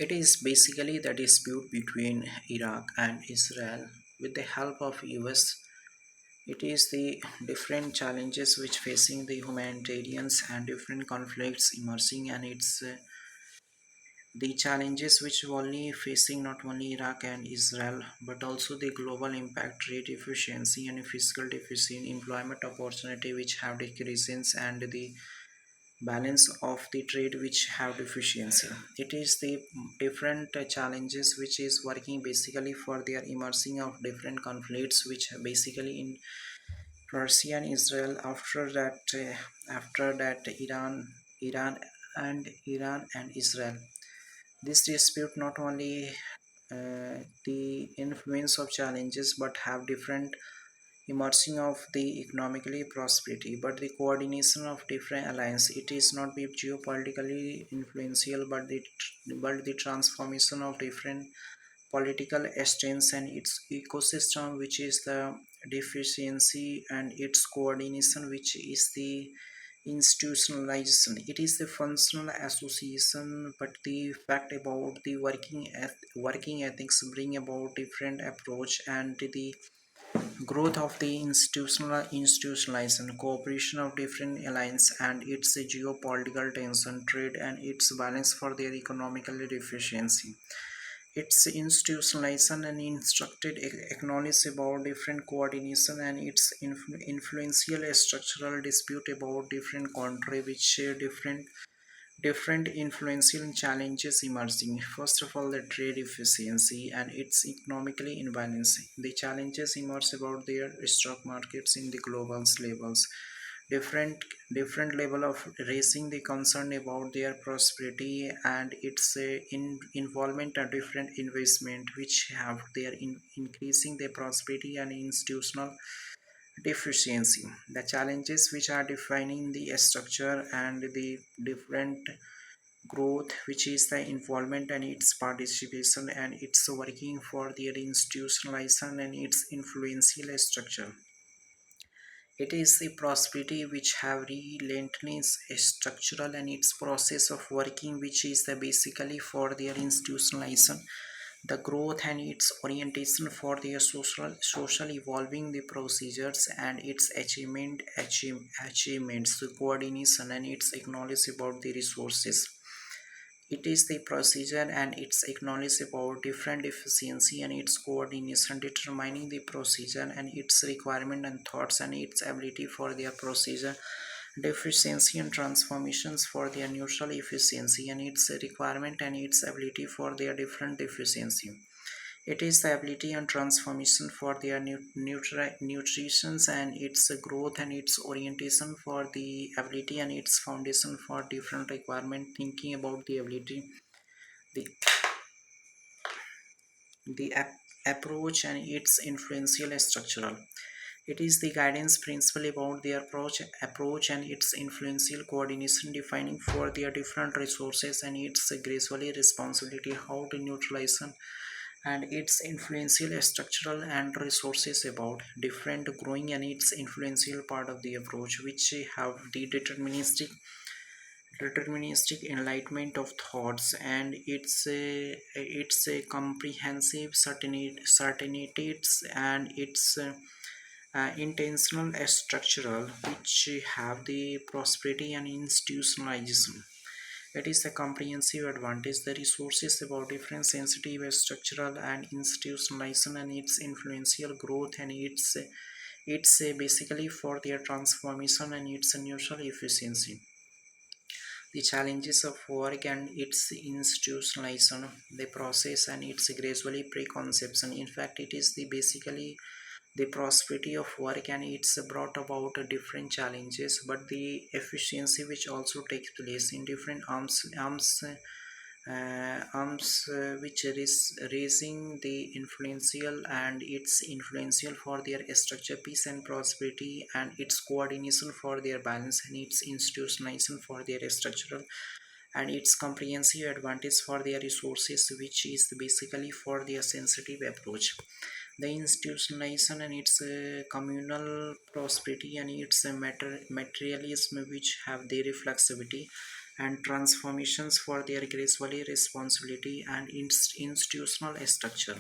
It is basically the dispute between Iraq and Israel with the help of US. It is the different challenges which facing the humanitarians and different conflicts emerging, and it's the challenges which only facing not only Iraq and Israel but also the global impact, trade efficiency and fiscal deficit, employment opportunity which have decreases, and the balance of the trade which have deficiency. It is the different challenges which is working basically for their emerging of different conflicts which basically in Russia and Israel. After that Iran and Israel. This dispute not only the influence of challenges but have different emerging of the economically prosperity but the coordination of different alliance. It is not be geopolitically influential but the transformation of different political stance and its ecosystem which is the deficiency, and its coordination which is the institutionalization. It is the functional association, but the fact about the working ethics bring about different approach, and the growth of the institutionalization cooperation of different alliance and its geopolitical tension, trade and its balance for their economical efficiency. Its institutionalization and instructed acknowledge about different coordination, and its influential structural dispute about different country which share different influential challenges emerging. First of all, the trade efficiency and its economically imbalance. The challenges emerge about their stock markets in the global levels. Different level of raising the concern about their prosperity and its involvement and different investment which have their increasing their prosperity and institutional deficiency. The challenges which are defining the structure and the different growth which is the involvement and its participation and its working for their institutionalization and its influential structure. It is the prosperity which have relentless structural and its process of working which is the basically for their institutionalization, the growth and its orientation for their social evolving the procedures and its achievements, the coordination and its acknowledge about the resources. It is the procedure and its acknowledge about different efficiency and its coordination, determining the procedure and its requirement and thoughts and its ability for their procedure, deficiency and transformations for their neutral efficiency and its requirement and its ability for their different efficiency. It is the ability and transformation for their nutrition and its growth and its orientation for the ability and its foundation for different requirement, thinking about the ability, the approach and its influential structural. It is the guidance principle about the approach and its influential coordination, defining for their different resources and its gracefully responsibility how to neutralize and its influential structural and resources about different growing and its influential part of the approach which have the deterministic enlightenment of thoughts and its a comprehensive certainties and its intentional structural which have the prosperity and institutionalization. It is a comprehensive advantage. The resources about different sensitive structural and institutionalization and its influential growth and it's basically for their transformation and its neutral efficiency. The challenges of work and its institutionalization, the process and its gradually preconception. In fact, it is the basically the prosperity of work and it's brought about different challenges, but the efficiency which also takes place in different arms which is raising the influential and its influential for their structure peace and prosperity and its coordination for their balance and its institutionalization for their structural and its comprehensive advantage for their resources which is basically for their sensitive approach. The institutionalization and its communal prosperity and its materialism which have their reflexivity and transformations for their gracefully responsibility and institutional structure.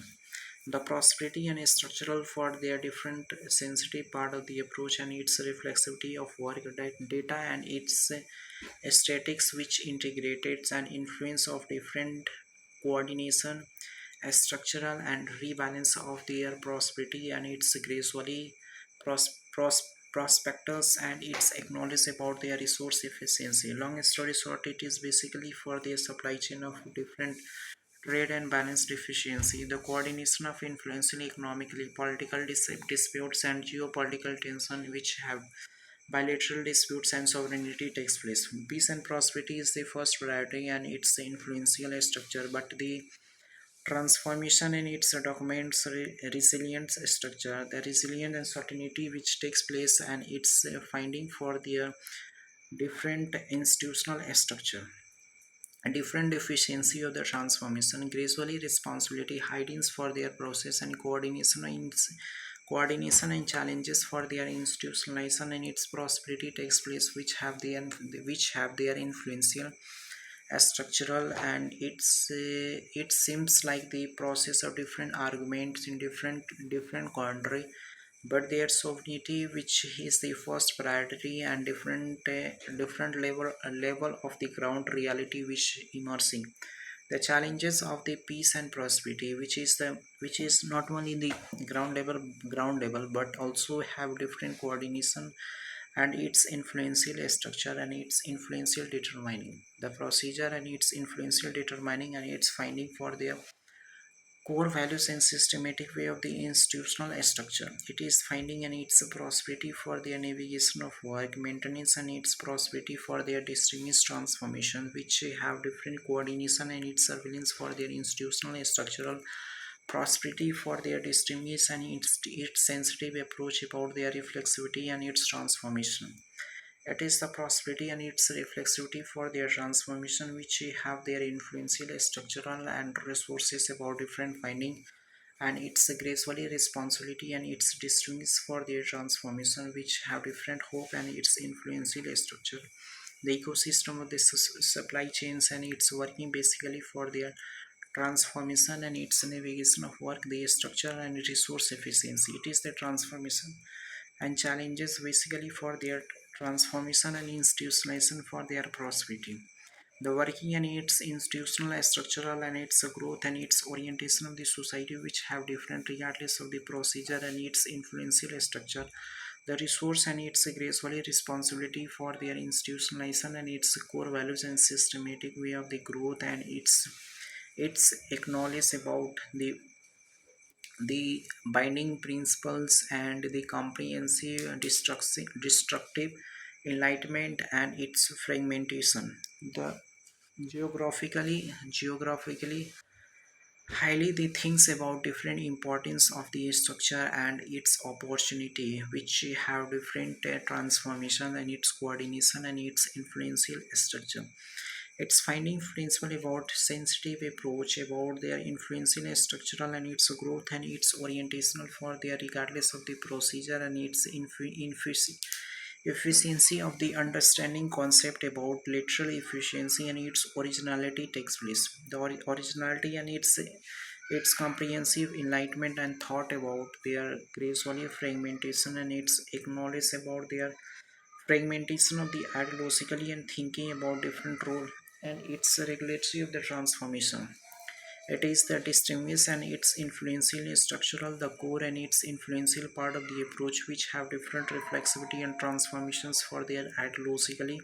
The prosperity and structural for their different sensitive part of the approach and its reflexivity of work data and its statics which integrated and influence of different coordination structural and rebalance of their prosperity and its gradually prospectors and its acknowledge about their resource efficiency. Long story short, it is basically for their supply chain of different trade and balanced efficiency, the coordination of influential economically political disputes and geopolitical tension which have bilateral disputes and sovereignty takes place. Peace and prosperity is the first priority and its influential structure, but the transformation in its documents resilient structure, the resilient uncertainty which takes place and its finding for their different institutional structure. A different efficiency of the transformation, gradually responsibility hidings for their process and coordination and challenges for their institutionalization and its prosperity takes place which have their influential structural and it seems like the process of different arguments in different country, but their sovereignty which is the first priority and different level of the ground reality which emerging, the challenges of the peace and prosperity which is not only the ground level but also have different coordination and its influential structure and its influential determining the procedure and its influential determining and its finding for their core values and systematic way of the institutional structure. It is finding and its prosperity for their navigation of work, maintenance and its prosperity for their distinguished transformation, which have different coordination and its surveillance for their institutional structural prosperity for their distinguished and its sensitive approach about their reflexivity and its transformation. It is the prosperity and its reflexivity for their transformation which have their influential structural and resources about different finding and its gracefully responsibility and its distinguished for their transformation which have different hope and its influential structure. The ecosystem of the supply chains and its working basically for their transformation and its navigation of work, the structure and resource efficiency. It is the transformation and challenges basically for their transformation and institutionalization for their prosperity. The working and its institutional, structural and its growth and its orientation of the society which have different regardless of the procedure and its influential structure. The resource and its gracefully responsibility for their institutionalization and its core values and systematic way of the growth and its acknowledge about the binding principles and the comprehensive destructive enlightenment and its fragmentation. The geographically highly the things about different importance of the structure and its opportunity which have different transformation and its coordination and its influential structure. Its finding principle about sensitive approach about their influential structural and its growth and its orientational for their regardless of the procedure and its efficiency of the understanding concept about literal efficiency and its originality takes place. The originality and its comprehensive enlightenment and thought about their gradually fragmentation and its acknowledge about their fragmentation of the ideologically and thinking about different role and its regulatory of the transformation. It is the distinguished and its influential structural, the core and its influential part of the approach which have different reflexivity and transformations for their ideologically,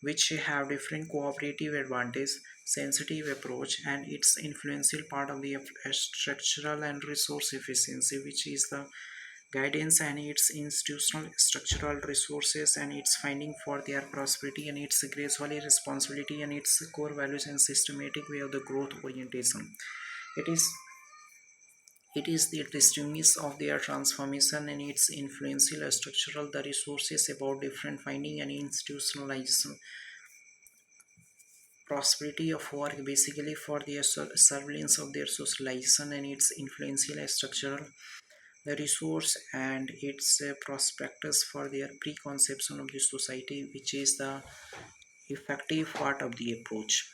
which have different cooperative advantage, sensitive approach and its influential part of the structural and resource efficiency, which is the guidance and its institutional structural resources and its finding for their prosperity and its gradually responsibility and its core values and systematic way of the growth orientation. It is it is the distinguish of their transformation and its influential structural the resources about different finding and institutionalization prosperity of work basically for their surveillance of their socialization and its influential structural the resource and its prospectus for their preconception of the society which is the effective part of the approach.